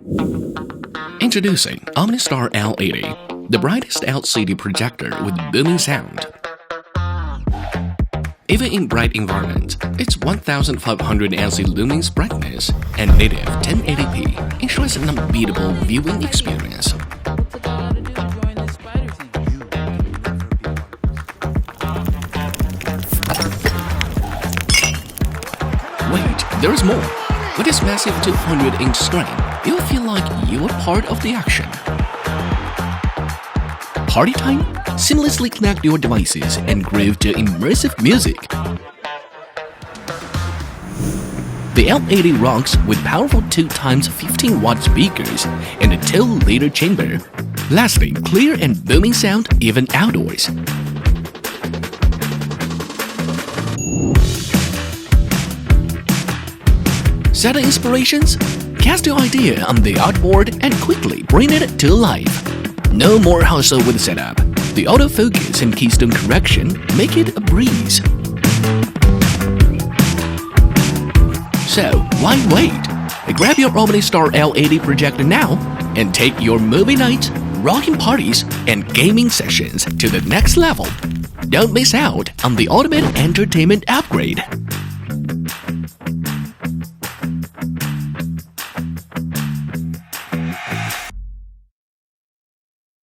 Introducing OmniStar L80, the brightest LCD projector with booming sound. Even in bright environment, its 1500 ANSI lumens brightness and native 1080p ensures an unbeatable viewing experience. Wait, there's more! With this massive 200-inch screen, you'll feel like you're part of the action. Party time? Seamlessly connect your devices and groove to immersive music. The L80 rocks with powerful 2x 15-watt speakers and a 2-liter chamber. Lastly, clear and booming sound even outdoors. Set inspirations? Cast your idea on the artboard and quickly bring it to life. No more hassle with setup. The autofocus and Keystone correction make it a breeze. So, why wait? Grab your OmniStar L80 projector now and take your movie nights, rocking parties, and gaming sessions to the next level. Don't miss out on the ultimate entertainment upgrade.